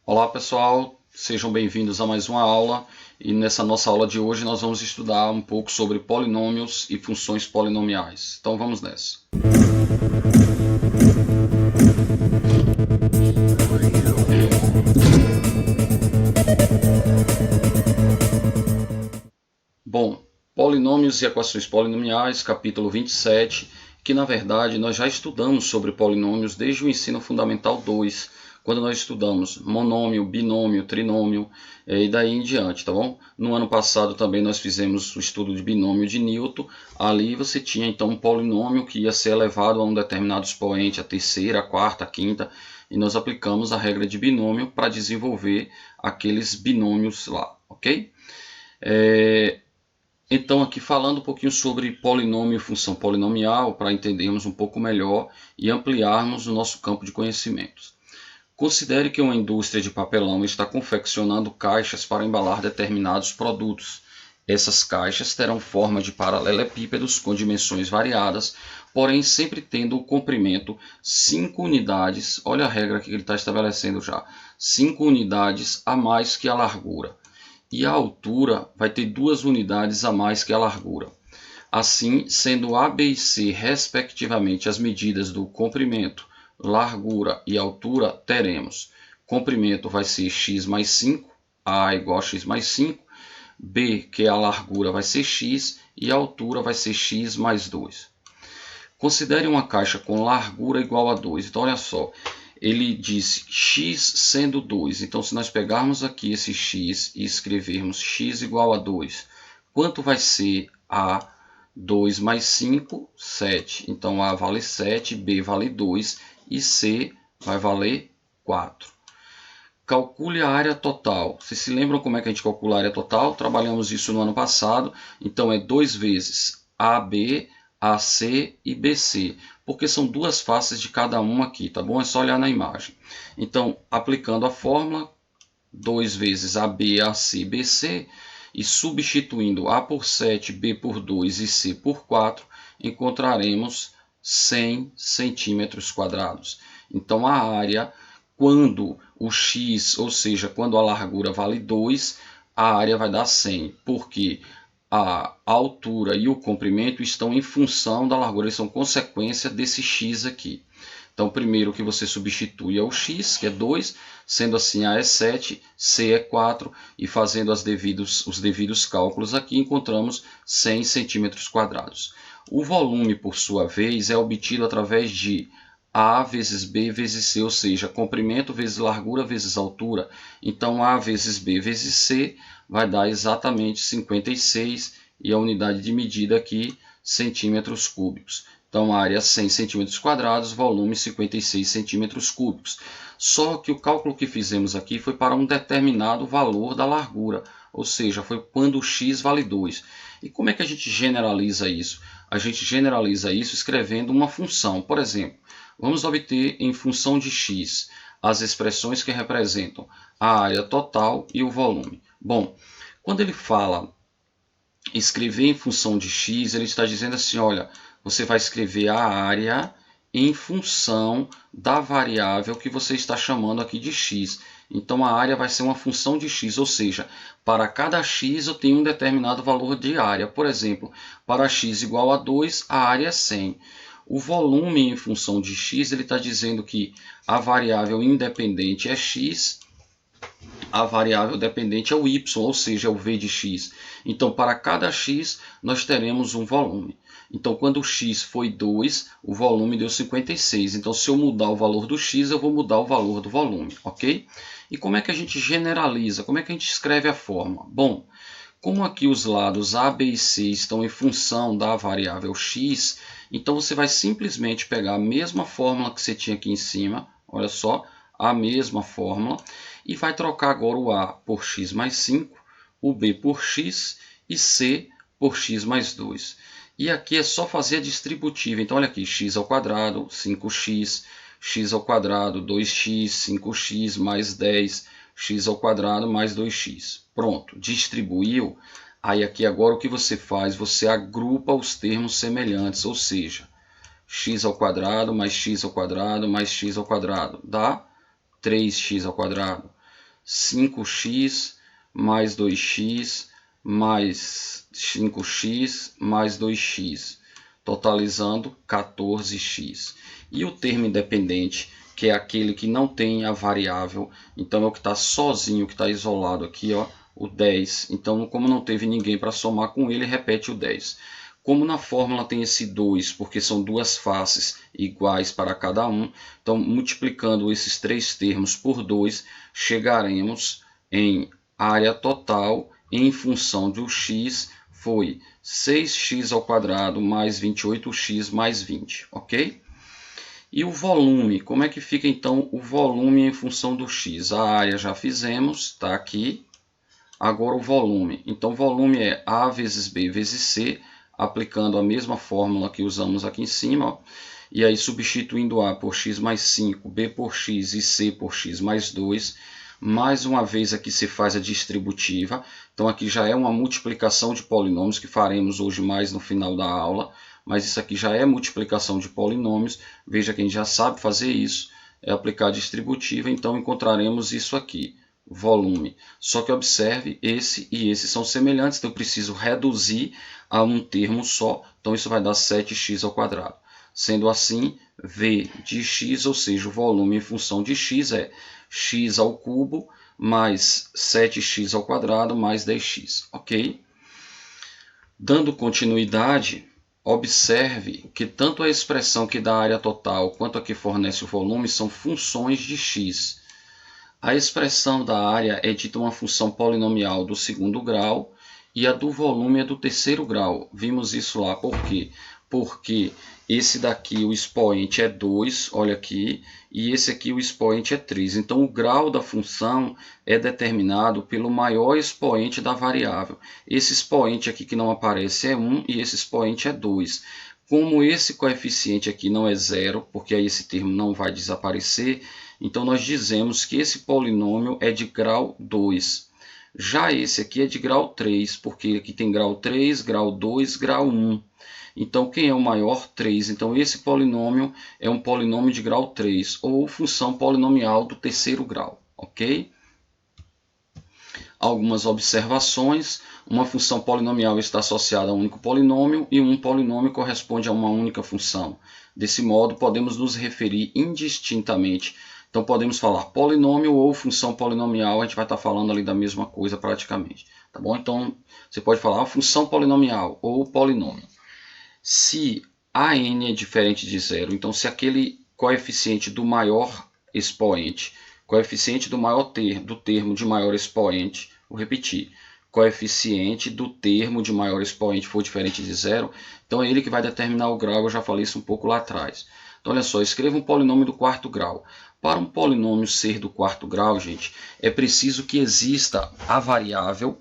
Olá pessoal, sejam bem-vindos a mais uma aula e nessa nossa aula de hoje nós vamos estudar um pouco sobre polinômios e funções polinomiais. Então vamos nessa. Bom, polinômios e equações polinomiais, capítulo 27, que na verdade nós já estudamos sobre polinômios desde o ensino fundamental 2, quando nós estudamos monômio, binômio, trinômio e daí em diante, tá bom? No ano passado também nós fizemos o estudo de binômio de Newton. Ali você tinha então um polinômio que ia ser elevado a um determinado expoente, a terceira, a quarta, a quinta, e nós aplicamos a regra de binômio para desenvolver aqueles binômios lá, ok? Então, aqui falando um pouquinho sobre polinômio e função polinomial, para entendermos um pouco melhor e ampliarmos o nosso campo de conhecimentos. Considere que uma indústria de papelão está confeccionando caixas para embalar determinados produtos. Essas caixas terão forma de paralelepípedos com dimensões variadas, porém sempre tendo o comprimento 5 unidades, olha a regra que ele está estabelecendo já, 5 unidades a mais que a largura. E a altura vai ter 2 unidades a mais que a largura. Assim, sendo A, B e C, respectivamente, as medidas do comprimento, largura e altura, teremos comprimento vai ser x mais 5, A igual a x mais 5, B, que é a largura, vai ser x, e a altura vai ser x mais 2. Considere uma caixa com largura igual a 2. Então, olha só, ele disse x sendo 2. Então, se nós pegarmos aqui esse x e escrevermos x igual a 2, quanto vai ser A? 2 mais 5, 7. Então, A vale 7, B vale 2 e C vai valer 4. Calcule a área total. Vocês se lembram como é que a gente calcula a área total? Trabalhamos isso no ano passado. Então, é 2 vezes AB, AC e BC, porque são duas faces de cada uma aqui, tá bom? É só olhar na imagem. Então, aplicando a fórmula, 2 vezes AB, AC, BC, e substituindo A por 7, B por 2 e C por 4, encontraremos 100 centímetros quadrados. Então, a área, quando o x, ou seja, quando a largura vale 2, a área vai dar 100, porque a altura e o comprimento estão em função da largura, eles são consequência desse x aqui. Então, primeiro que você substitui é o x, que é 2, sendo assim A é 7, C é 4, e fazendo os devidos cálculos aqui, encontramos 100 centímetros quadrados. O volume, por sua vez, é obtido através de A vezes B vezes C, ou seja, comprimento vezes largura vezes altura. Então, A vezes B vezes C vai dar exatamente 56, e a unidade de medida aqui, centímetros cúbicos. Então, área 100 centímetros quadrados, volume 56 centímetros cúbicos. Só que o cálculo que fizemos aqui foi para um determinado valor da largura, ou seja, foi quando o x vale 2. E como é que a gente generaliza isso? A gente generaliza isso escrevendo uma função. Por exemplo, vamos obter em função de x as expressões que representam a área total e o volume. Bom, quando ele fala escrever em função de x, ele está dizendo assim, olha, você vai escrever a área em função da variável que você está chamando aqui de x. Então, a área vai ser uma função de x, ou seja, para cada x eu tenho um determinado valor de área. Por exemplo, para x igual a 2, a área é 100. O volume em função de x, ele está dizendo que a variável independente é x, a variável dependente é o y, ou seja, é o v de x. Então, para cada x, nós teremos um volume. Então, quando o x foi 2, o volume deu 56. Então, se eu mudar o valor do x, eu vou mudar o valor do volume, ok? E como é que a gente generaliza? Como é que a gente escreve a forma? Bom, como aqui os lados A, B e C estão em função da variável x, então você vai simplesmente pegar a mesma fórmula que você tinha aqui em cima, olha só, a mesma fórmula, e vai trocar agora o A por x mais 5, o B por x e C por x mais 2. E aqui é só fazer a distributiva. Então, olha aqui, x ao quadrado, 5x, x ao quadrado, 2x, 5x, mais 10, x ao quadrado, mais 2x. Pronto, distribuiu. Aí aqui agora o que você faz? Você agrupa os termos semelhantes, ou seja, x ao quadrado, mais x ao quadrado, mais x ao quadrado, dá 3x ao quadrado. 5x mais 2x mais 5x mais 2x, totalizando 14x. E o termo independente, que é aquele que não tem a variável, então é o que está sozinho, que está isolado aqui, ó, o 10. Então, como não teve ninguém para somar com ele, repete o 10. Como na fórmula tem esse 2, porque são duas faces iguais para cada um, então multiplicando esses três termos por 2, chegaremos em área total em função do x, foi 6x ao quadrado mais 28x mais 20, ok? E o volume, como é que fica então o volume em função do x? A área já fizemos, está aqui. Agora o volume. Então o volume é A vezes B vezes C, aplicando a mesma fórmula que usamos aqui em cima. Ó. E aí substituindo A por x mais 5, B por x e C por x mais 2. Mais uma vez aqui se faz a distributiva. Então aqui já é uma multiplicação de polinômios que faremos hoje mais no final da aula. Mas isso aqui já é multiplicação de polinômios. Veja que a gente já sabe fazer isso. É aplicar a distributiva, então encontraremos isso aqui. Volume. Só que observe, esse e esse são semelhantes, então eu preciso reduzir a um termo só. Então isso vai dar 7x ao quadrado. Sendo assim, V de x, ou seja, o volume em função de x é x ao cubo mais 7x ao quadrado mais 10x, ok? Dando continuidade, observe que tanto a expressão que dá a área total quanto a que fornece o volume são funções de x. A expressão da área é dita uma função polinomial do segundo grau e a do volume é do terceiro grau. Vimos isso lá, por quê? Porque esse daqui, o expoente é 2, olha aqui, e esse aqui, o expoente é 3. Então, o grau da função é determinado pelo maior expoente da variável. Esse expoente aqui que não aparece é 1 e esse expoente é 2. Como esse coeficiente aqui não é zero, porque aí esse termo não vai desaparecer, então nós dizemos que esse polinômio é de grau 2. Já esse aqui é de grau 3, porque aqui tem grau 3, grau 2, grau 1. Então, quem é o maior? 3. Então, esse polinômio é um polinômio de grau 3, ou função polinomial do terceiro grau, ok? Algumas observações. Uma função polinomial está associada a um único polinômio e um polinômio corresponde a uma única função. Desse modo, podemos nos referir indistintamente. Então, podemos falar polinômio ou função polinomial, a gente vai estar falando ali da mesma coisa praticamente. Tá bom? Então, você pode falar função polinomial ou polinômio. Se a n é diferente de zero, então se aquele coeficiente do maior expoente, coeficiente do termo de maior expoente, vou repetir, coeficiente do termo de maior expoente for diferente de zero, então é ele que vai determinar o grau, eu já falei isso um pouco lá atrás. Então olha só, escreva um polinômio do quarto grau. Para um polinômio ser do quarto grau, gente, é preciso que exista a variável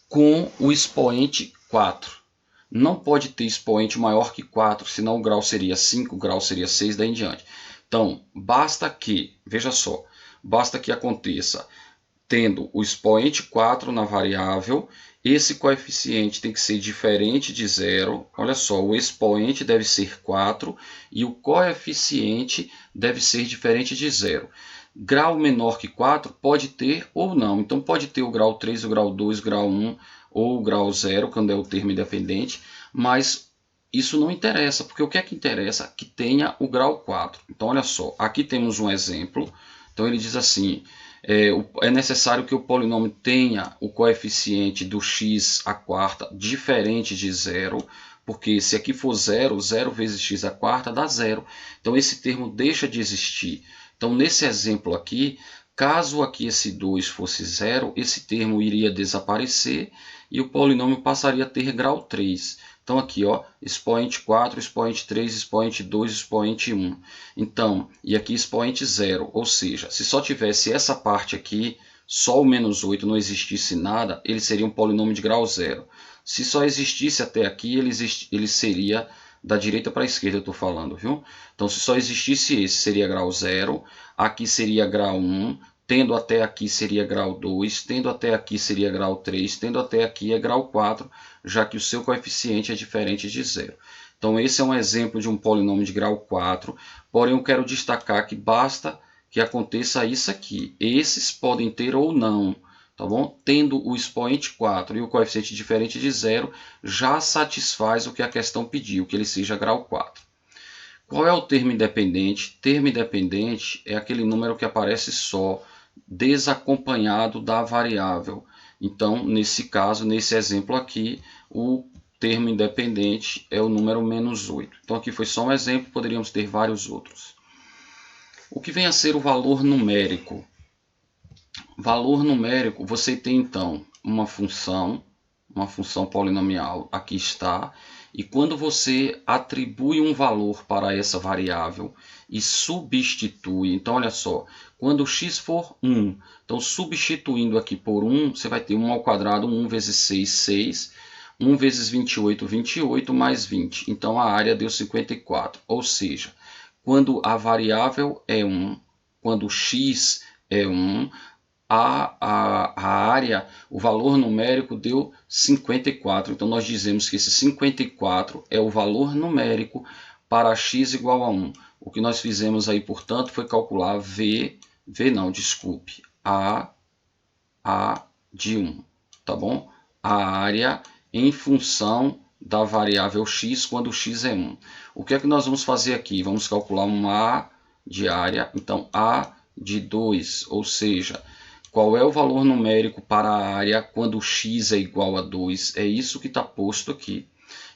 com o expoente 4. Não pode ter expoente maior que 4, senão o grau seria 5, o grau seria 6, daí em diante. Então, basta que, veja só, basta que aconteça tendo o expoente 4 na variável, esse coeficiente tem que ser diferente de zero. Olha só, o expoente deve ser 4 e o coeficiente deve ser diferente de zero. Grau menor que 4 pode ter ou não. Então, pode ter o grau 3, o grau 2, o grau 1 ou o grau 0, quando é o termo independente, mas isso não interessa, porque o que é que interessa? Que tenha o grau 4. Então, olha só, aqui temos um exemplo. Então, ele diz assim, é necessário que o polinômio tenha o coeficiente do x à quarta diferente de zero, porque se aqui for 0, 0 vezes x à quarta dá 0. Então, esse termo deixa de existir. Então, nesse exemplo aqui, caso aqui esse 2 fosse 0, esse termo iria desaparecer e o polinômio passaria a ter grau 3. Então, aqui, ó, expoente 4, expoente 3, expoente 2, expoente 1. Então, e aqui expoente 0, ou seja, se só tivesse essa parte aqui, só o menos 8, não existisse nada, ele seria um polinômio de grau 0. Se só existisse até aqui, ele seria da direita para a esquerda, eu estou falando, viu? Então, se só existisse esse, seria grau 0, aqui seria grau 1, tendo até aqui seria grau 2, tendo até aqui seria grau 3, tendo até aqui é grau 4, já que o seu coeficiente é diferente de zero. Então, esse é um exemplo de um polinômio de grau 4, porém eu quero destacar que basta que aconteça isso aqui. Esses podem ter ou não, tá bom? Tendo o expoente 4 e o coeficiente diferente de 0, já satisfaz o que a questão pediu, que ele seja grau 4. Qual é o termo independente? Termo independente é aquele número que aparece só, desacompanhado da variável. Então, nesse caso, nesse exemplo aqui, o termo independente é o número menos 8. Então, aqui foi só um exemplo, poderíamos ter vários outros. O que vem a ser o valor numérico? Valor numérico, você tem então uma função polinomial, aqui está, e quando você atribui um valor para essa variável e substitui, então olha só, quando x for 1, então substituindo aqui por 1, você vai ter 1 ao quadrado, 1 vezes 6, 6, 1 vezes 28, 28, mais 20. Então a área deu 54, ou seja, quando a variável é 1, quando x é 1, a área, o valor numérico deu 54. Então, nós dizemos que esse 54 é o valor numérico para x igual a 1. O que nós fizemos aí, portanto, foi calcular A de 1, tá bom? A área em função da variável x quando x é 1. O que é que nós vamos fazer aqui? Vamos calcular um A de área, então A de 2, ou seja, qual é o valor numérico para a área quando x é igual a 2? É isso que está posto aqui.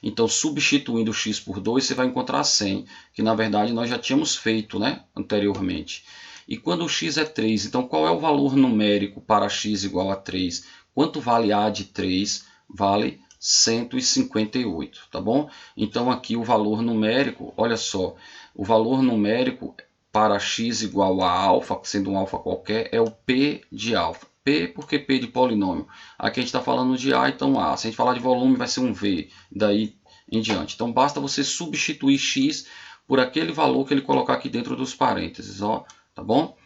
Então, substituindo x por 2, você vai encontrar 100, que na verdade nós já tínhamos feito, né, anteriormente. E quando x é 3, então qual é o valor numérico para x igual a 3? Quanto vale A de 3? Vale 158, tá bom? Então aqui o valor numérico, olha só, o valor numérico para x igual a alfa, sendo um alfa qualquer, é o P de alfa. P porque P de polinômio. Aqui a gente está falando de A, então A. Se a gente falar de volume, vai ser um V, daí em diante. Então basta você substituir x por aquele valor que ele colocar aqui dentro dos parênteses, ó, tá bom?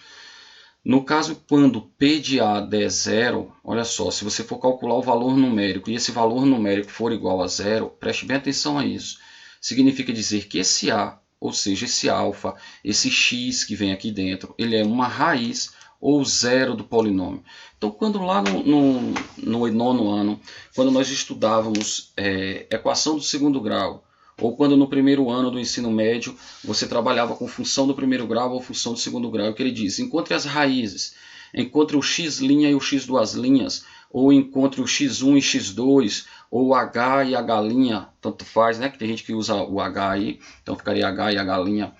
No caso, quando P de A der 0, olha só, se você for calcular o valor numérico e esse valor numérico for igual a 0, preste bem atenção a isso. Significa dizer que esse A, ou seja, esse alfa, esse x que vem aqui dentro, ele é uma raiz ou zero do polinômio. Então, quando lá no nono ano, quando nós estudávamos equação do segundo grau, ou quando no primeiro ano do ensino médio você trabalhava com função do primeiro grau ou função do segundo grau, que ele diz, encontre as raízes, encontre o x' e o x duas linhas, ou encontre o x1 e x2, ou o h e a galinha, tanto faz, né? Que tem gente que usa o h aí, então ficaria h e a galinha.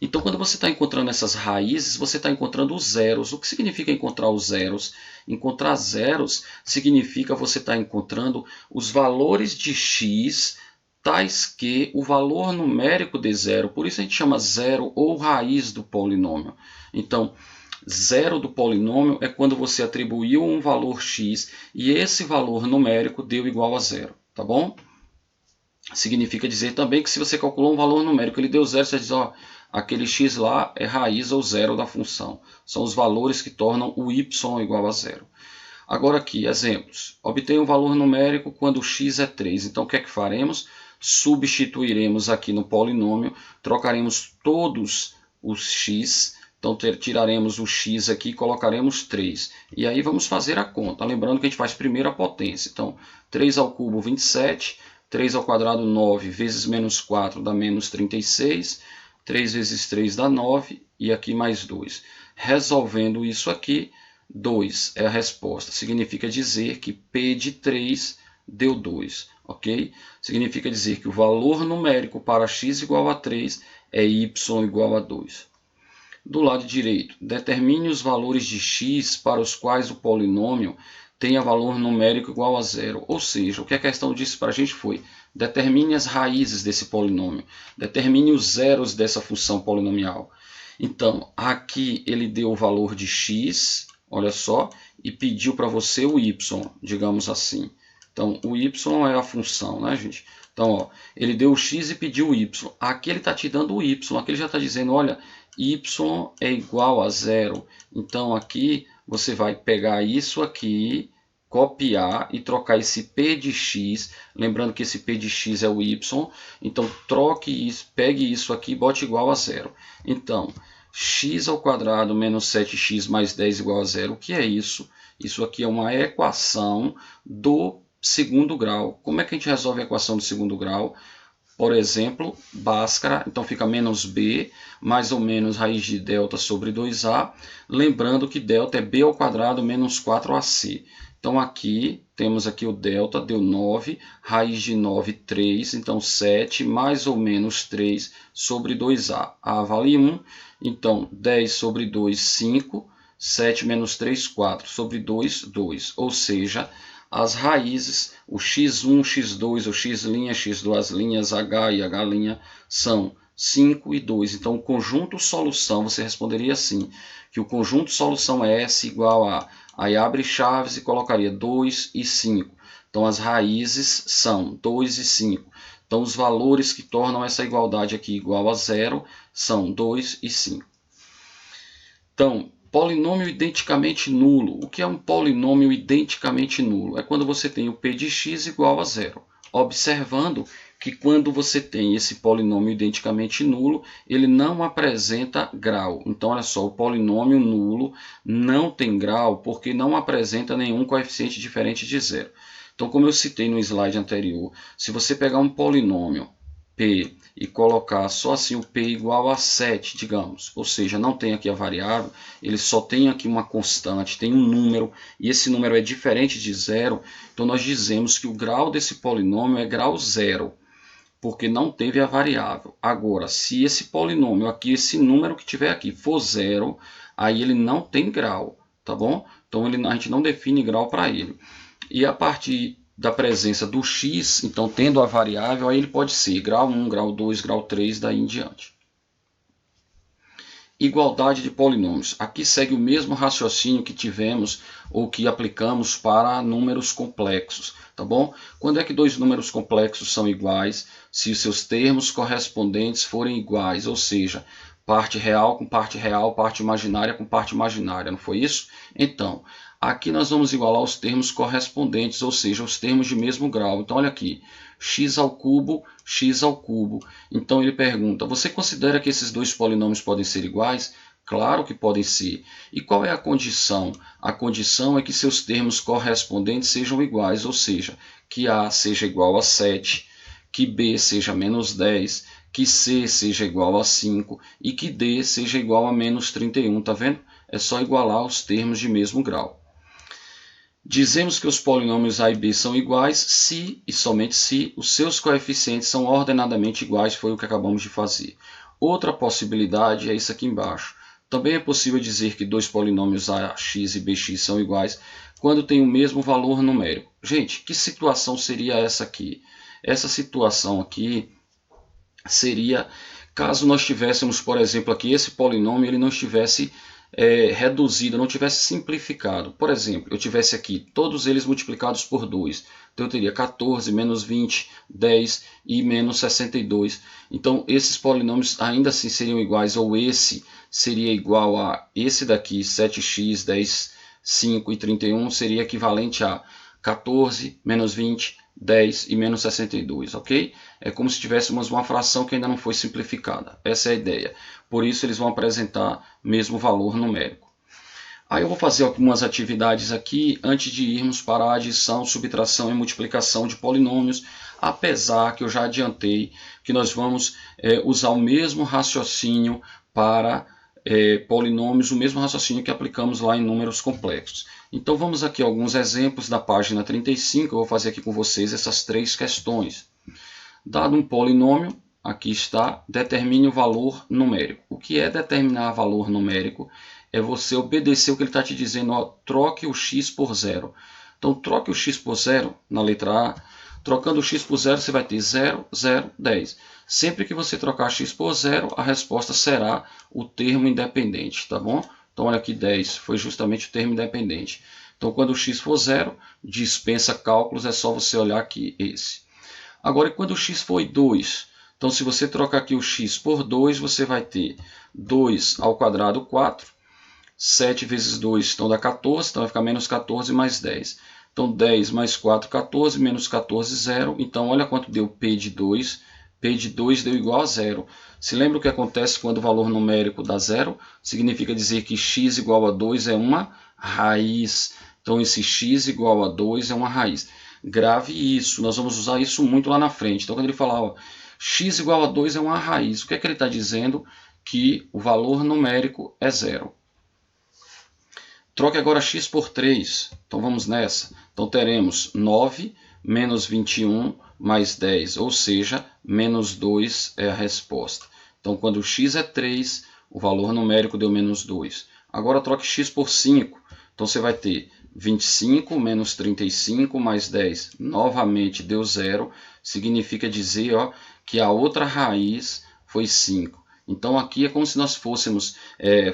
Então, quando você está encontrando essas raízes, você está encontrando os zeros. O que significa encontrar os zeros? Encontrar zeros significa você estar encontrando os valores de x tais que o valor numérico de zero, por isso a gente chama zero ou raiz do polinômio. Então, zero do polinômio é quando você atribuiu um valor x e esse valor numérico deu igual a zero, tá bom? Significa dizer também que se você calculou um valor numérico, ele deu zero, você diz, ó, aquele x lá é raiz ou zero da função. São os valores que tornam o y igual a zero. Agora aqui, exemplos. Obtenha um valor numérico quando x é 3. Então, o que é que faremos? Substituiremos aqui no polinômio, trocaremos todos os x, então tiraremos o x aqui e colocaremos 3. E aí vamos fazer a conta, lembrando que a gente faz primeiro a potência. Então, 3 ao cubo, 27, 3 ao quadrado, 9, vezes menos 4 dá menos 36, 3 vezes 3 dá 9, e aqui mais 2. Resolvendo isso aqui, 2 é a resposta. Significa dizer que P de 3 deu 2, ok? Significa dizer que o valor numérico para x igual a 3 é y igual a 2. Do lado direito, determine os valores de x para os quais o polinômio tenha valor numérico igual a 0. Ou seja, o que a questão disse para a gente foi, determine as raízes desse polinômio, determine os zeros dessa função polinomial. Então, aqui ele deu o valor de x, olha só, e pediu para você o y, digamos assim. Então, o y é a função, né, gente? Então, ó, ele deu o x e pediu o y. Aqui ele está te dando o y, aqui ele já está dizendo, olha, y é igual a 0. Então, aqui você vai pegar isso aqui, copiar e trocar esse P de x, lembrando que esse P de x é o y, então troque isso, pegue isso aqui e bote igual a 0. Então, x ao quadrado menos 7x mais 10 igual a zero. O que é isso? Isso aqui é uma equação do segundo grau. Como é que a gente resolve a equação do segundo grau? Por exemplo, Bhaskara, então fica menos b, mais ou menos raiz de delta sobre 2a. Lembrando que delta é b ao quadrado menos 4ac. Então aqui, temos aqui o delta, deu 9, raiz de 9, 3, então 7 mais ou menos 3 sobre 2a. A vale 1, então 10 sobre 2, 5, 7 menos 3, 4, sobre 2, 2. Ou seja, as raízes, o x1, x2, o x', x2', h e h' são 5 e 2. Então, o conjunto solução, você responderia assim, que o conjunto solução é S igual a... Aí abre chaves e colocaria 2 e 5. Então, as raízes são 2 e 5. Então, os valores que tornam essa igualdade aqui igual a zero são 2 e 5. Então, polinômio identicamente nulo. O que é um polinômio identicamente nulo? É quando você tem o p de x igual a zero. Observando que quando você tem esse polinômio identicamente nulo, ele não apresenta grau. Então, olha só, o polinômio nulo não tem grau porque não apresenta nenhum coeficiente diferente de zero. Então, como eu citei no slide anterior, se você pegar um polinômio p e colocar só assim o p igual a 7, digamos, ou seja, não tem aqui a variável, ele só tem aqui uma constante, tem um número, e esse número é diferente de zero, então nós dizemos que o grau desse polinômio é grau zero, porque não teve a variável. Agora, se esse polinômio aqui, esse número que tiver aqui for zero, aí ele não tem grau, tá bom? Então a gente não define grau para ele. E a partir da presença do x, então tendo a variável, aí ele pode ser grau 1, grau 2, grau 3, daí em diante. Igualdade de polinômios. Aqui segue o mesmo raciocínio que tivemos ou que aplicamos para números complexos, tá bom? Quando é que dois números complexos são iguais? Se os seus termos correspondentes forem iguais, ou seja, parte real com parte real, parte imaginária com parte imaginária, não foi isso? Então, aqui nós vamos igualar os termos correspondentes, ou seja, os termos de mesmo grau. Então, olha aqui, x ao cubo, x ao cubo. Então, ele pergunta, você considera que esses dois polinômios podem ser iguais? Claro que podem ser. E qual é a condição? A condição é que seus termos correspondentes sejam iguais, ou seja, que A seja igual a 7, que B seja menos 10, que C seja igual a 5 e que D seja igual a menos 31, tá vendo? É só igualar os termos de mesmo grau. Dizemos que os polinômios A e B são iguais se, e somente se, os seus coeficientes são ordenadamente iguais, foi o que acabamos de fazer. Outra possibilidade é isso aqui embaixo. Também é possível dizer que dois polinômios AX e BX são iguais quando têm o mesmo valor numérico. Gente, que situação seria essa aqui? Essa situação aqui seria caso nós tivéssemos, por exemplo, aqui esse polinômio ele não estivesse reduzido, não tivesse simplificado. Por exemplo, eu tivesse aqui todos eles multiplicados por 2. Então eu teria 14, menos 20, 10 e menos 62. Então esses polinômios ainda assim seriam iguais, ou esse seria igual a esse daqui, 7x, 10, 5 e 31, seria equivalente a 14, menos 20, 10 e menos 62, ok? É como se tivéssemos uma fração que ainda não foi simplificada. Essa é a ideia. Por isso, eles vão apresentar mesmo valor numérico. Aí eu vou fazer algumas atividades aqui antes de irmos para a adição, subtração e multiplicação de polinômios, apesar que eu já adiantei que nós vamos usar o mesmo raciocínio para polinômios, o mesmo raciocínio que aplicamos lá em números complexos. Então vamos aqui a alguns exemplos da página 35, eu vou fazer aqui com vocês essas três questões. Dado um polinômio, aqui está, determine o valor numérico. O que é determinar valor numérico? É você obedecer o que ele está te dizendo, ó, troque o x por zero. Então troque o x por zero na letra A. Trocando o x por zero, você vai ter 0, 0, 10. Sempre que você trocar x por zero, a resposta será o termo independente, tá bom? Então, olha aqui, 10 foi justamente o termo independente. Então, quando o x for zero, dispensa cálculos, é só você olhar aqui esse. Agora, quando o x for 2, então se você trocar aqui o x por 2, você vai ter 2 ao quadrado, 4. 7 vezes 2, então dá 14, então vai ficar menos 14 mais 10. Então, 10 mais 4, 14, menos 14, 0. Então, olha quanto deu P de 2. P de 2 deu igual a 0. Se lembra o que acontece quando o valor numérico dá 0? Significa dizer que x igual a 2 é uma raiz. Então, esse x igual a 2 é uma raiz. Grave isso, nós vamos usar isso muito lá na frente. Então, quando ele falar, ó, x igual a 2 é uma raiz, o que é que ele está dizendo? Que o valor numérico é 0. Troque agora x por 3. Então, vamos nessa. Então, teremos 9 menos 21 mais 10, ou seja, menos 2 é a resposta. Então, quando x é 3, o valor numérico deu menos 2. Agora, troque x por 5. Então, você vai ter 25 menos 35 mais 10. Novamente, deu 0. Significa dizer, ó, que a outra raiz foi 5. Então, aqui é como se nós fôssemos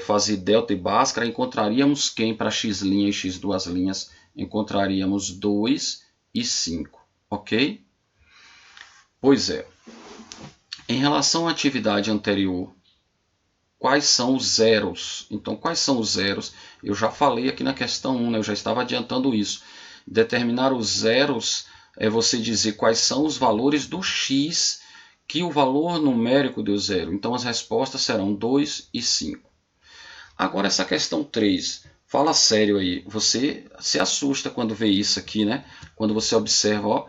fazer delta e bhaskara. Encontraríamos quem para x' e x duas linhas? Encontraríamos 2 e 5. Ok? Pois é. Em relação à atividade anterior, quais são os zeros? Então, quais são os zeros? Eu já falei aqui na questão 1, né? Eu já estava adiantando isso. Determinar os zeros é você dizer quais são os valores do x que o valor numérico deu 0. Então, as respostas serão 2 e 5. Agora, essa questão 3. Fala sério aí. Você se assusta quando vê isso aqui, né? Quando você observa, ó,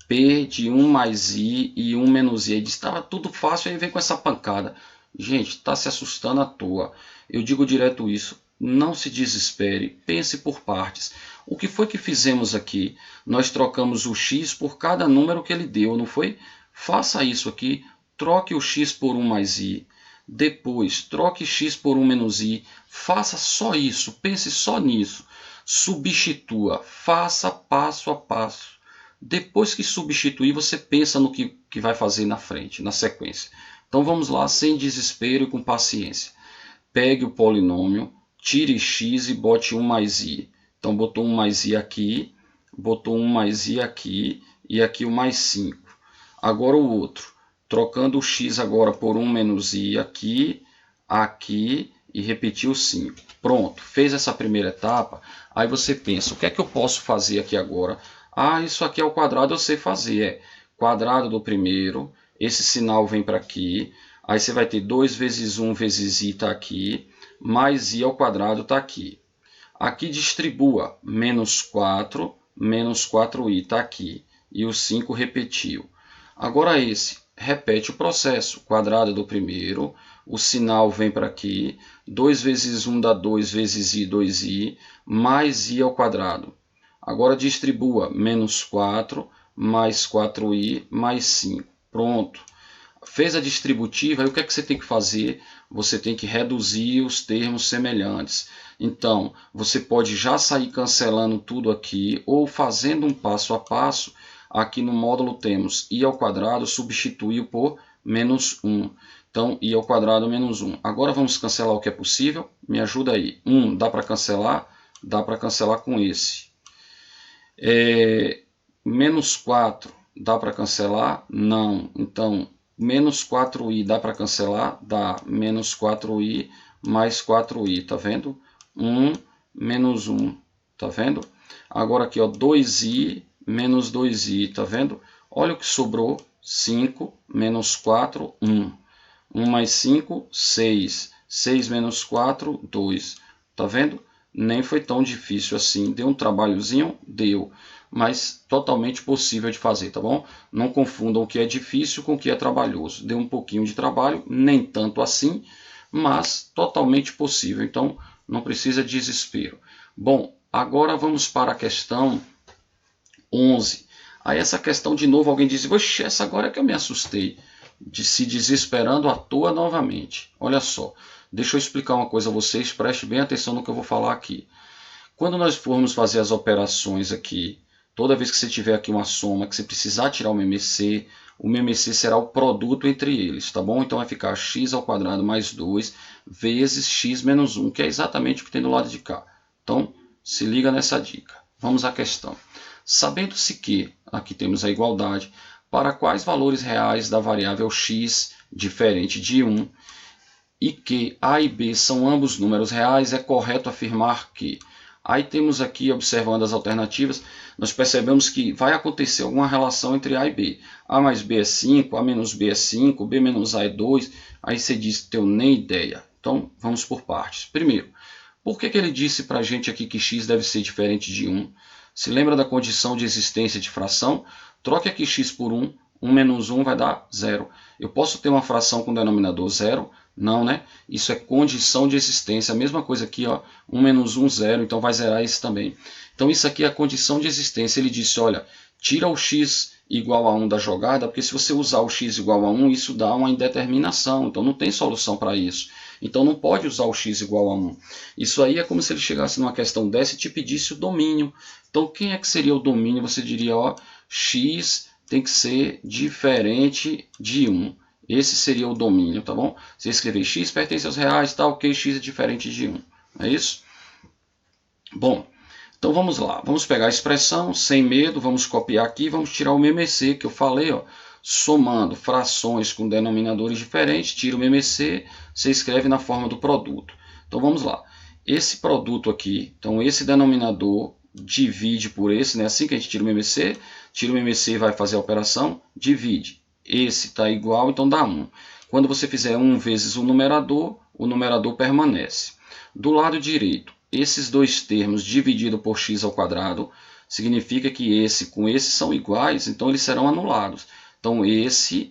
P de 1 mais I e 1 menos I. Ele diz, estava tudo fácil, aí vem com essa pancada. Gente, está se assustando à toa. Eu digo direto isso. Não se desespere, pense por partes. O que foi que fizemos aqui? Nós trocamos o x por cada número que ele deu, não foi? Faça isso aqui. Troque o x por 1 mais i. Depois, troque x por 1 menos i. Faça só isso, pense só nisso. Substitua, faça passo a passo. Depois que substituir, você pensa no que vai fazer na frente, na sequência. Então vamos lá, sem desespero e com paciência. Pegue o polinômio, tire x e bote 1 mais i. Então botou 1 mais i aqui, botou 1 mais i aqui e aqui o mais 5. Agora o outro, trocando o x agora por 1 menos i aqui, aqui e repetir o 5. Pronto, fez essa primeira etapa, aí você pensa, o que é que eu posso fazer aqui agora? Ah, isso aqui é o quadrado, eu sei fazer. É quadrado do primeiro, esse sinal vem para aqui, aí você vai ter 2 vezes 1 vezes i está aqui, mais i ao quadrado está aqui. Aqui distribua, menos 4i está aqui, e o 5 repetiu. Agora esse, repete o processo, quadrado do primeiro, o sinal vem para aqui, 2 vezes 1 dá 2 vezes i, 2i, mais i ao quadrado. Agora distribua, menos 4, mais 4i, mais 5. Pronto. Fez a distributiva, aí o que é que você tem que fazer? Você tem que reduzir os termos semelhantes. Então, você pode já sair cancelando tudo aqui, ou fazendo um passo a passo. Aqui no módulo temos i ao quadrado, substituiu por menos 1. Então, i ao quadrado menos 1. Agora vamos cancelar o que é possível. Me ajuda aí. 1 dá para cancelar? Dá para cancelar com esse. Menos 4 dá para cancelar? Não. Então, menos 4i dá para cancelar? Dá. Menos 4i mais 4i, tá vendo? 1 menos 1, tá vendo? Agora aqui, ó, 2i menos 2i, tá vendo? Olha o que sobrou, 5 menos 4, 1. 1 mais 5, 6. 6 menos 4, 2. Tá vendo? Nem foi tão difícil assim. Deu um trabalhozinho? Deu. Mas totalmente possível de fazer, tá bom? Não confundam o que é difícil com o que é trabalhoso. Deu um pouquinho de trabalho, nem tanto assim, mas totalmente possível. Então, não precisa de desespero. Bom, agora vamos para a questão 11. Aí essa questão, de novo, alguém diz, oxe, essa agora é que eu me assustei. De se desesperando à toa novamente. Olha só, deixa eu explicar uma coisa a vocês, preste bem atenção no que eu vou falar aqui. Quando nós formos fazer as operações aqui, toda vez que você tiver aqui uma soma, que você precisar tirar o MMC será o produto entre eles, tá bom? Então vai ficar x ao quadrado mais 2 vezes x menos 1, que é exatamente o que tem do lado de cá. Então, se liga nessa dica. Vamos à questão. Sabendo-se que, aqui temos a igualdade, para quais valores reais da variável x diferente de 1 e que a e b são ambos números reais, é correto afirmar que Aí temos aqui, observando as alternativas, nós percebemos que vai acontecer alguma relação entre A e B. A mais B é 5, A menos B é 5, B menos A é 2. Aí você diz que tenho nem ideia. Então, vamos por partes. Primeiro, por que ele disse para a gente aqui que x deve ser diferente de 1? Se lembra da condição de existência de fração? Troque aqui x por 1. 1 menos 1 vai dar 0. Eu posso ter uma fração com denominador 0? Não, né? Isso é condição de existência. A mesma coisa aqui, ó, 1 menos 1, 0. Então vai zerar esse também. Então isso aqui é a condição de existência. Ele disse, olha, tira o x igual a 1 da jogada, porque se você usar o x igual a 1, isso dá uma indeterminação. Então não tem solução para isso. Então não pode usar o x igual a 1. Isso aí é como se ele chegasse numa questão dessa e te pedisse o domínio. Então quem é que seria o domínio? Você diria, ó, x tem que ser diferente de 1. Esse seria o domínio, tá bom? Você escrever x pertence aos reais, tá ok, x é diferente de 1. É isso? Bom, então vamos lá. Vamos pegar a expressão sem medo, vamos copiar aqui, vamos tirar o MMC que eu falei, ó. Somando frações com denominadores diferentes, tira o MMC, você escreve na forma do produto. Então vamos lá. Esse produto aqui, então esse denominador divide por esse, né? Assim que a gente tira o MMC e vai fazer a operação, divide. Esse está igual, então dá 1. Quando você fizer 1 vezes o numerador permanece. Do lado direito, esses dois termos dividido por x ao quadrado, significa que esse com esse são iguais, então eles serão anulados. Então esse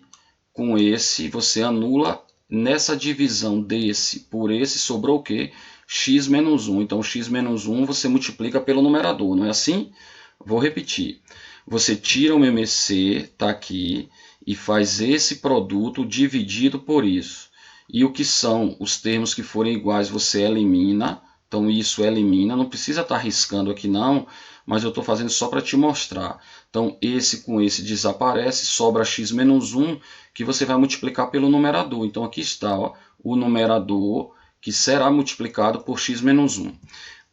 com esse você anula. Nessa divisão desse por esse sobrou o quê? X menos 1. Então x menos 1 você multiplica pelo numerador, não é assim? Vou repetir. Você tira o MMC, está aqui, e faz esse produto dividido por isso. E o que são os termos que forem iguais você elimina. Então isso elimina, não precisa estar riscando aqui não, mas eu estou fazendo só para te mostrar. Então esse com esse desaparece, sobra x menos 1, que você vai multiplicar pelo numerador. Então aqui está, ó, o numerador que será multiplicado por x menos 1.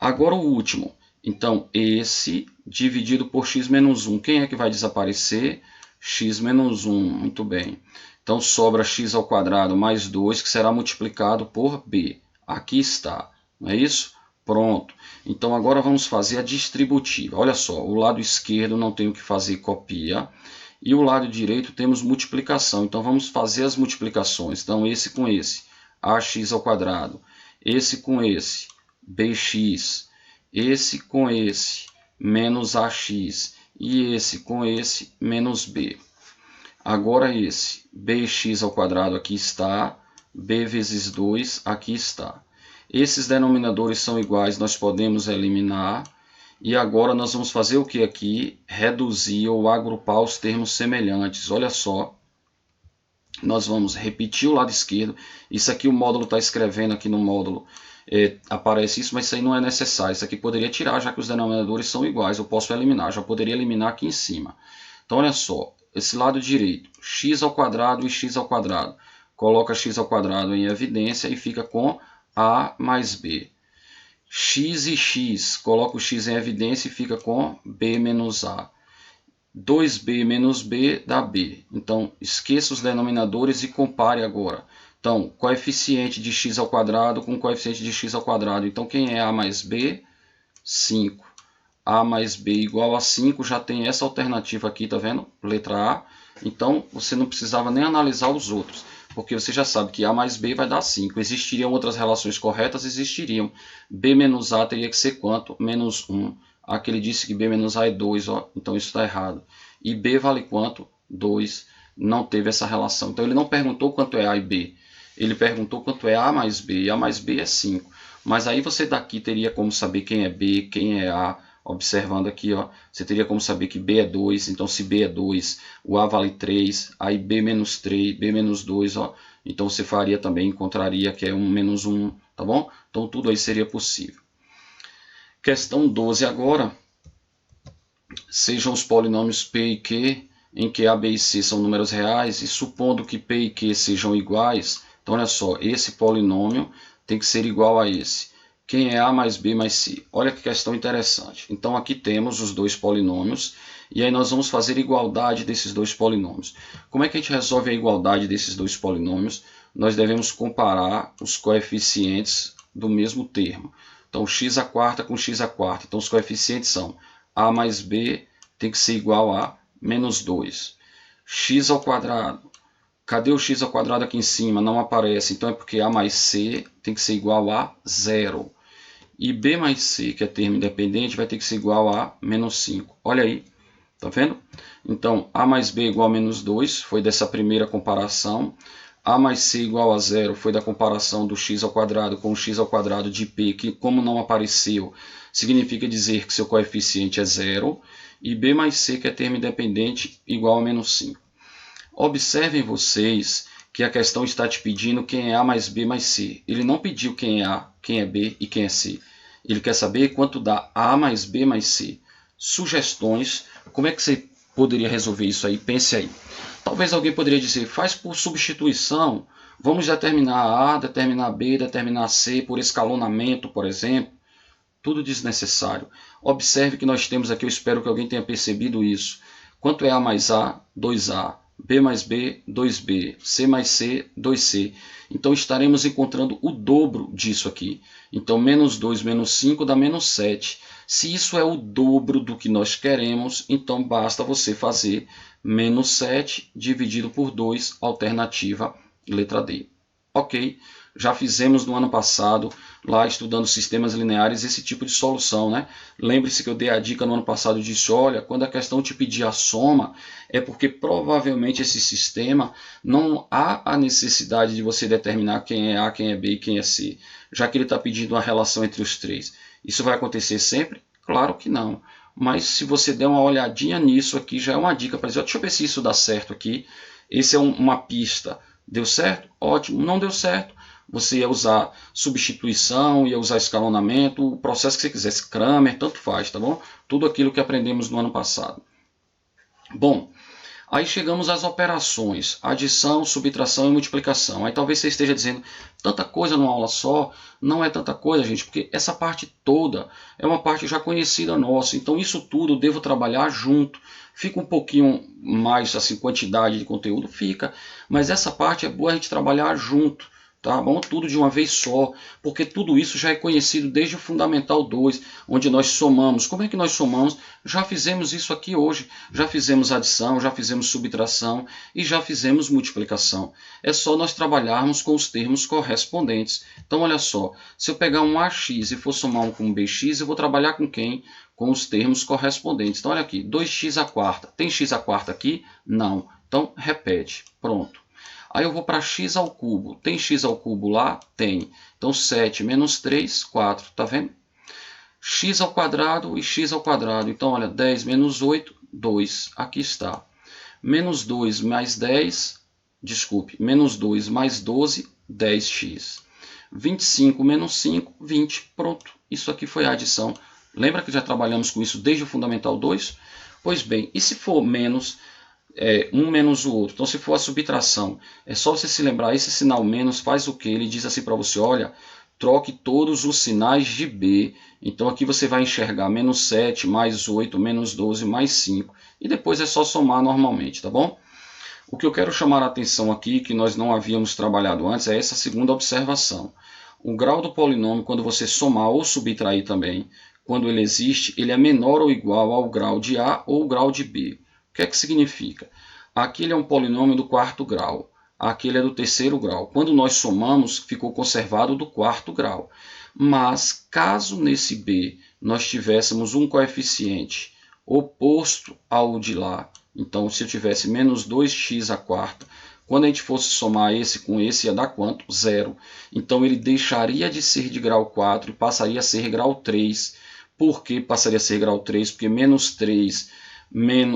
Agora o último. Então esse dividido por x menos 1, quem é que vai desaparecer? X menos 1, muito bem. Então sobra x ao quadrado mais 2, que será multiplicado por b. Aqui está. Não é isso? Pronto. Então agora vamos fazer a distributiva. Olha só, o lado esquerdo não tem o que fazer, copia. E o lado direito temos multiplicação. Então vamos fazer as multiplicações. Então esse com esse, ax ao quadrado. Esse com esse, bx. Esse com esse, menos ax. E esse com esse, menos b. Agora esse, bx ao quadrado aqui está. B vezes 2 aqui está. Esses denominadores são iguais, nós podemos eliminar. E agora nós vamos fazer o que aqui? Reduzir ou agrupar os termos semelhantes. Olha só. Nós vamos repetir o lado esquerdo. Isso aqui o módulo está escrevendo aqui no módulo. Aparece isso, mas isso aí não é necessário. Isso aqui poderia tirar, já que os denominadores são iguais. Eu posso eliminar, já poderia eliminar aqui em cima. Então olha só. Esse lado direito, x ao quadrado e x ao quadrado. Coloca x ao quadrado em evidência e fica com a mais b. X e x, coloca o x em evidência e fica com b menos a. 2b menos b dá b. Então, esqueça os denominadores e compare agora. Então, coeficiente de x ao quadrado com coeficiente de x ao quadrado. Então, quem é a mais b? 5. A mais b igual a 5, já tem essa alternativa aqui, tá vendo? Letra A. Então, você não precisava nem analisar os outros, porque você já sabe que A mais B vai dar 5. Existiriam outras relações corretas? Existiriam. B menos A teria que ser quanto? Menos 1. Aqui ele disse que B menos A é 2, ó, então isso está errado. E B vale quanto? 2. Não teve essa relação. Então ele não perguntou quanto é A e B. Ele perguntou quanto é A mais B. E A mais B é 5. Mas aí você daqui teria como saber quem é B, quem é A. Observando aqui, ó, você teria como saber que B é 2, então se B é 2, o A vale 3, aí B menos 3, B menos 2, ó, então você faria também, encontraria que é 1 menos 1, tá bom? Então tudo aí seria possível. Questão 12 agora, sejam os polinômios P e Q, em que A, B e C são números reais, e supondo que P e Q sejam iguais, então olha só, esse polinômio tem que ser igual a esse. Quem é A mais B mais C? Olha que questão interessante. Então aqui temos os dois polinômios e aí nós vamos fazer igualdade desses dois polinômios. Como é que a gente resolve a igualdade desses dois polinômios? Nós devemos comparar os coeficientes do mesmo termo. Então, x à quarta com x à quarta. Então, os coeficientes são a mais b tem que ser igual a menos 2. X ao quadrado. Cadê o x ao quadrado aqui em cima? Não aparece. Então, é porque a mais c tem que ser igual a 0. E b mais c, que é termo independente, vai ter que ser igual a menos 5. Olha aí. Tá vendo? Então, a mais b igual a menos 2, foi dessa primeira comparação. A mais c igual a 0 foi da comparação do x ao quadrado com o x ao quadrado de p, que como não apareceu, significa dizer que seu coeficiente é 0. E b mais c, que é termo independente, igual a menos 5. Observem vocês que a questão está te pedindo quem é a mais b mais c. Ele não pediu quem é a, quem é b e quem é c. Ele quer saber quanto dá a mais b mais c. Sugestões, como é que você poderia resolver isso aí? Pense aí. Talvez alguém poderia dizer, faz por substituição, vamos determinar A, determinar B, determinar C por escalonamento, por exemplo. Tudo desnecessário. Observe que nós temos aqui, eu espero que alguém tenha percebido isso. Quanto é A mais A? 2A. B mais B, 2B. C mais C, 2C. Então estaremos encontrando o dobro disso aqui. Então menos 2 menos 5 dá menos 7. Se isso é o dobro do que nós queremos, então basta você fazer menos 7 dividido por 2, alternativa letra D. Ok, já fizemos no ano passado, lá estudando sistemas lineares, esse tipo de solução, né? Lembre-se que eu dei a dica no ano passado e disse, olha, quando a questão te pedir a soma, é porque provavelmente esse sistema não há a necessidade de você determinar quem é A, quem é B e quem é C, já que ele está pedindo uma relação entre os três. Isso vai acontecer sempre? Claro que não. Mas se você der uma olhadinha nisso aqui, já é uma dica para dizer, deixa eu ver se isso dá certo aqui. Esse é uma pista. Deu certo? Ótimo. Não deu certo? Você ia usar substituição, ia usar escalonamento, o processo que você quisesse, Kramer, tanto faz, tá bom? Tudo aquilo que aprendemos no ano passado. Bom, aí chegamos às operações, adição, subtração e multiplicação. Aí talvez você esteja dizendo, tanta coisa numa aula só, não é tanta coisa, gente, porque essa parte toda é uma parte já conhecida nossa, então isso tudo eu devo trabalhar junto. Fica um pouquinho mais, assim, quantidade de conteúdo? Fica, mas essa parte é boa a gente trabalhar junto. Tá bom? Tudo de uma vez só, porque tudo isso já é conhecido desde o Fundamental 2, onde nós somamos. Como é que nós somamos? Já fizemos isso aqui hoje, já fizemos adição, já fizemos subtração e já fizemos multiplicação. É só nós trabalharmos com os termos correspondentes. Então, olha só, se eu pegar um AX e for somar um com um BX, eu vou trabalhar com quem? Com os termos correspondentes. Então, olha aqui, 2x à quarta. Tem x à quarta aqui? Não. Então, repete. Pronto. Aí eu vou para x ao cubo. Tem x ao cubo lá? Tem. Então 7 menos 3, 4. Tá vendo? X ao quadrado e x ao quadrado. Então, olha, 10 menos 8, 2. Aqui está. Menos 2 mais 10, desculpe, menos 2 mais 12, 10x. 25 menos 5, 20. Pronto. Isso aqui foi a adição. Lembra que já trabalhamos com isso desde o Fundamental 2? Pois bem, e se for menos... um menos o outro. Então, se for a subtração, é só você se lembrar, esse sinal menos faz o que? Ele diz assim para você, olha, troque todos os sinais de B. Então, aqui você vai enxergar menos 7, mais 8, menos 12, mais 5. E depois é só somar normalmente, tá bom? O que eu quero chamar a atenção aqui, que nós não havíamos trabalhado antes, é essa segunda observação. O grau do polinômio, quando você somar ou subtrair também, quando ele existe, ele é menor ou igual ao grau de A ou grau de B. O que é que significa? Aquele é um polinômio do quarto grau, aquele é do terceiro grau. Quando nós somamos, ficou conservado do quarto grau. Mas, caso nesse B nós tivéssemos um coeficiente oposto ao de lá, então se eu tivesse menos 2x à quarta, quando a gente fosse somar esse com esse, ia dar quanto? 0. Então ele deixaria de ser de grau 4 e passaria a ser grau 3. Por que passaria a ser grau 3? Porque menos 3...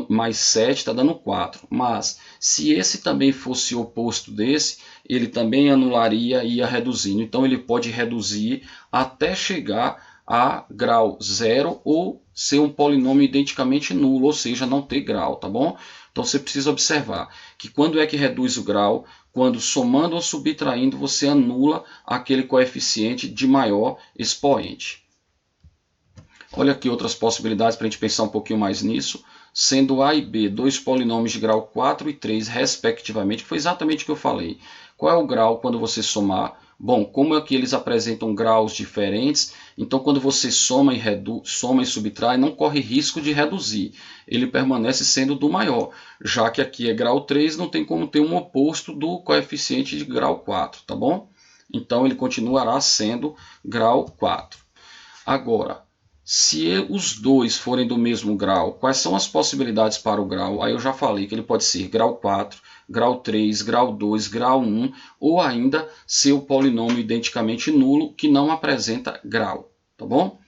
mais 7 está dando 4. Mas, se esse também fosse o oposto desse, ele também anularia e ia reduzindo. Então, ele pode reduzir até chegar a grau 0 ou ser um polinômio identicamente nulo, ou seja, não ter grau, tá bom? Então, você precisa observar que quando é que reduz o grau? Quando somando ou subtraindo, você anula aquele coeficiente de maior expoente. Olha aqui outras possibilidades para a gente pensar um pouquinho mais nisso. Sendo A e B dois polinômios de grau 4 e 3, respectivamente, que foi exatamente o que eu falei. Qual é o grau quando você somar? Bom, como aqui eles apresentam graus diferentes, então quando você soma e subtrai, não corre risco de reduzir. Ele permanece sendo do maior, já que aqui é grau 3, não tem como ter um oposto do coeficiente de grau 4, tá bom? Então ele continuará sendo grau 4. Agora, se os dois forem do mesmo grau, quais são as possibilidades para o grau? Aí eu já falei que ele pode ser grau 4, grau 3, grau 2, grau 1, ou ainda ser o polinômio identicamente nulo que não apresenta grau, tá bom?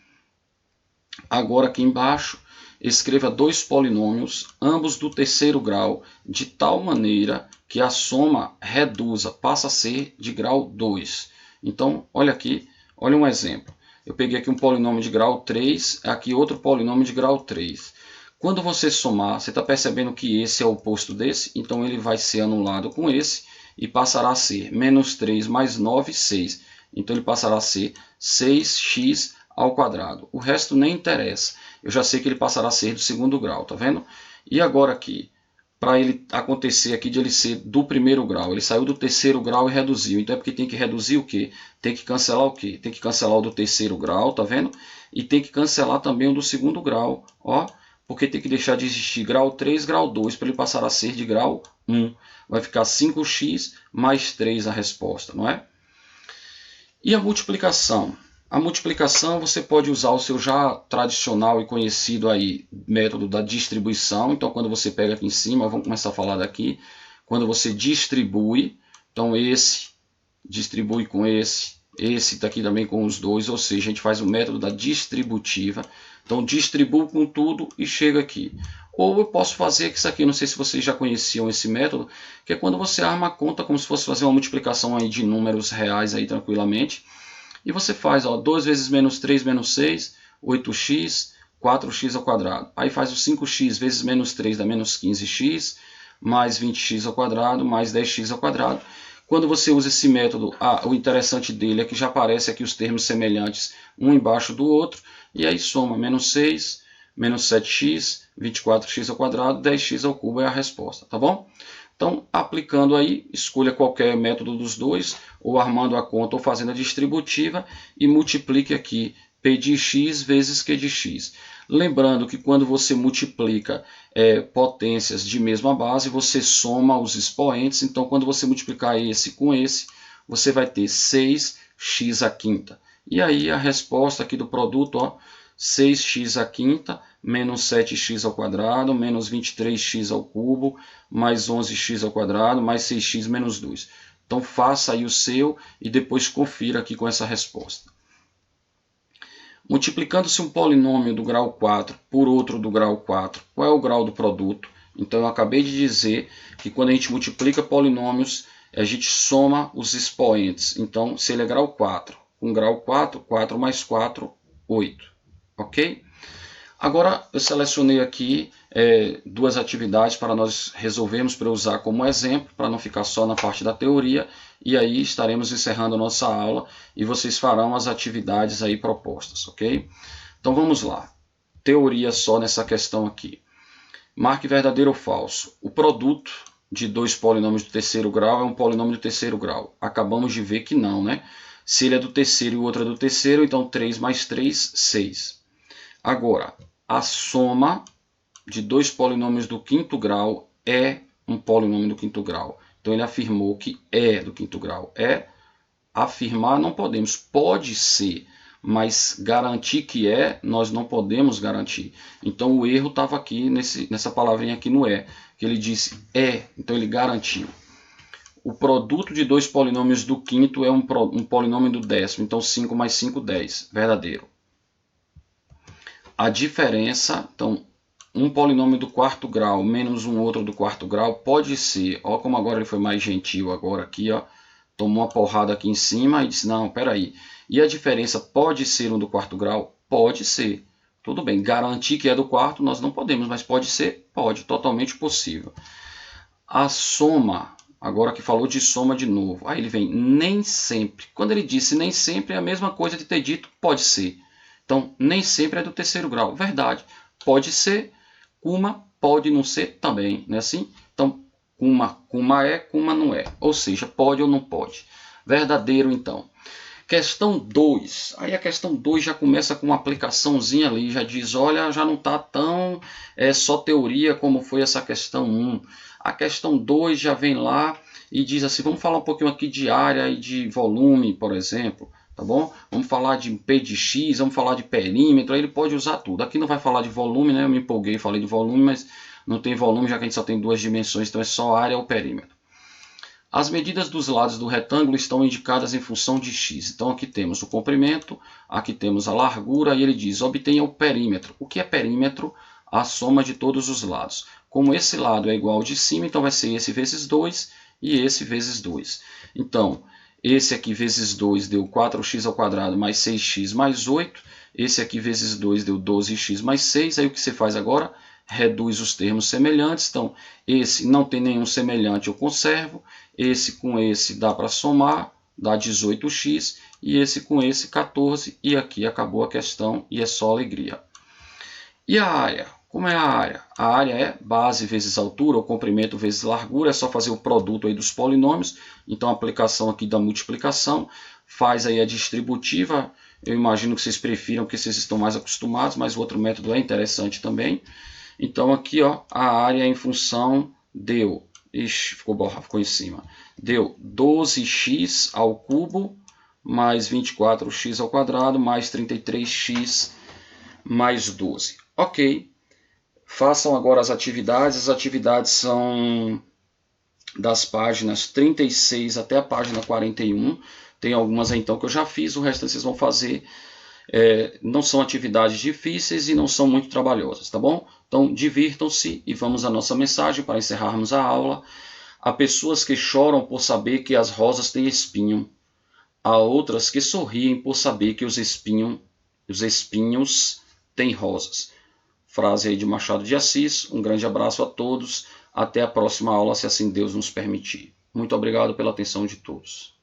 Agora aqui embaixo, escreva dois polinômios, ambos do terceiro grau, de tal maneira que a soma reduza, passa a ser de grau 2. Então, olha aqui, olha um exemplo. Eu peguei aqui um polinômio de grau 3, aqui outro polinômio de grau 3. Quando você somar, você está percebendo que esse é o oposto desse, então ele vai ser anulado com esse e passará a ser menos 3 mais 9, 6. Então ele passará a ser 6x ao quadrado. O resto nem interessa. Eu já sei que ele passará a ser do segundo grau, tá vendo? E agora aqui, para ele acontecer aqui de ele ser do primeiro grau, ele saiu do terceiro grau e reduziu. Então é porque tem que reduzir o quê? Tem que cancelar o quê? Tem que cancelar o do terceiro grau, tá vendo? E tem que cancelar também o do segundo grau, ó. Porque tem que deixar de existir grau 3, grau 2, para ele passar a ser de grau 1. Vai ficar 5x mais 3 a resposta, não é? E a multiplicação? A multiplicação você pode usar o seu já tradicional e conhecido aí método da distribuição. Então, quando você pega aqui em cima, vamos começar a falar daqui. Quando você distribui, então esse distribui com esse está aqui também com os dois, ou seja, a gente faz o método da distributiva. Então, distribuo com tudo e chega aqui. Ou eu posso fazer isso aqui, não sei se vocês já conheciam esse método, que é quando você arma a conta como se fosse fazer uma multiplicação aí de números reais aí tranquilamente. E você faz, ó, 2 vezes menos 3 menos 6, 8x, 4x ao quadrado. Aí faz o 5x vezes menos 3 dá menos 15x, mais 20x ao quadrado, mais 10x ao quadrado. Quando você usa esse método, o interessante dele é que já aparece aqui os termos semelhantes um embaixo do outro, e aí soma menos 6, menos 7x, 24x ao quadrado, 10x ao cubo é a resposta, tá bom? Então, aplicando aí, escolha qualquer método dos dois, ou armando a conta ou fazendo a distributiva, e multiplique aqui P de x vezes Q de x. Lembrando que quando você multiplica potências de mesma base, você soma os expoentes. Então, quando você multiplicar esse com esse, você vai ter 6x à quinta. E aí a resposta aqui do produto, ó, 6x à quinta, menos 7x ao quadrado, menos 23x ao cubo, mais 11x ao quadrado, mais 6x menos 2. Então faça aí o seu e depois confira aqui com essa resposta. Multiplicando-se um polinômio do grau 4 por outro do grau 4, qual é o grau do produto? Então eu acabei de dizer que quando a gente multiplica polinômios, a gente soma os expoentes. Então se ele é grau 4, com grau 4, 4 mais 4, 8. Ok? Agora eu selecionei aqui duas atividades para nós resolvermos, para usar como exemplo, para não ficar só na parte da teoria, e aí estaremos encerrando a nossa aula e vocês farão as atividades aí propostas, ok? Então vamos lá. Teoria só nessa questão aqui. Marque verdadeiro ou falso. O produto de dois polinômios do terceiro grau é um polinômio do terceiro grau. Acabamos de ver que não, né? Se ele é do terceiro e o outro é do terceiro, então 3 mais 3, 6. Agora, a soma de dois polinômios do quinto grau é um polinômio do quinto grau. Então ele afirmou que é do quinto grau. Afirmar não podemos. Pode ser, mas garantir que nós não podemos garantir. Então o erro estava aqui nessa palavrinha aqui no que ele disse então ele garantiu. O produto de dois polinômios do quinto é um polinômio do décimo. Então 5 mais 5, 10. Verdadeiro. A diferença, então, um polinômio do quarto grau menos um outro do quarto grau pode ser, ó como agora ele foi mais gentil agora aqui, ó, tomou uma porrada aqui em cima e disse, não, peraí. E a diferença pode ser um do quarto grau? Pode ser. Tudo bem, garantir que é do quarto nós não podemos, mas pode ser? Pode, totalmente possível. A soma, agora que falou de soma de novo, aí ele vem nem sempre. Quando ele disse nem sempre é a mesma coisa de ter dito pode ser. Então, nem sempre é do terceiro grau. Verdade. Pode ser, cuma, pode não ser também, não é assim? Então, cuma é, cuma não é. Ou seja, pode ou não pode. Verdadeiro, então. Questão 2. Aí a questão 2 já começa com uma aplicaçãozinha ali, já diz, olha, já não está tão só teoria como foi essa questão 1. A questão 2 já vem lá e diz assim, vamos falar um pouquinho aqui de área e de volume, por exemplo, tá bom? Vamos falar de P de X, vamos falar de perímetro, aí ele pode usar tudo. Aqui não vai falar de volume, né? Eu me empolguei e falei de volume, mas não tem volume, já que a gente só tem duas dimensões, então é só área ou perímetro. As medidas dos lados do retângulo estão indicadas em função de x. Então aqui temos o comprimento, aqui temos a largura, e ele diz, obtenha o perímetro. O que é perímetro? A soma de todos os lados. Como esse lado é igual ao de cima, então vai ser esse vezes 2 e esse vezes 2. Então, esse aqui vezes 2 deu 4x² mais 6x mais 8. Esse aqui vezes 2 deu 12x mais 6. Aí o que você faz agora? Reduz os termos semelhantes. Então, esse não tem nenhum semelhante, eu conservo. Esse com esse dá para somar, dá 18x. E esse com esse, 14. E aqui acabou a questão e é só alegria. E a área? Como é a área? A área é base vezes altura, ou comprimento vezes largura. É só fazer o produto aí dos polinômios. Então, a aplicação aqui da multiplicação faz aí a distributiva. Eu imagino que vocês prefiram, porque vocês estão mais acostumados, mas o outro método é interessante também. Então, aqui, ó, a área em função deu... Ixi, ficou em cima. Deu 12x ao cubo mais 24x ao quadrado mais 33x mais 12. Ok. Façam agora as atividades. As atividades são das páginas 36 até a página 41. Tem algumas então que eu já fiz, o resto vocês vão fazer. Não são atividades difíceis e não são muito trabalhosas, tá bom? Então, divirtam-se e vamos à nossa mensagem para encerrarmos a aula. Há pessoas que choram por saber que as rosas têm espinho. Há outras que sorriem por saber que os espinhos têm rosas. Frase aí de Machado de Assis. Um grande abraço a todos. Até a próxima aula, se assim Deus nos permitir. Muito obrigado pela atenção de todos.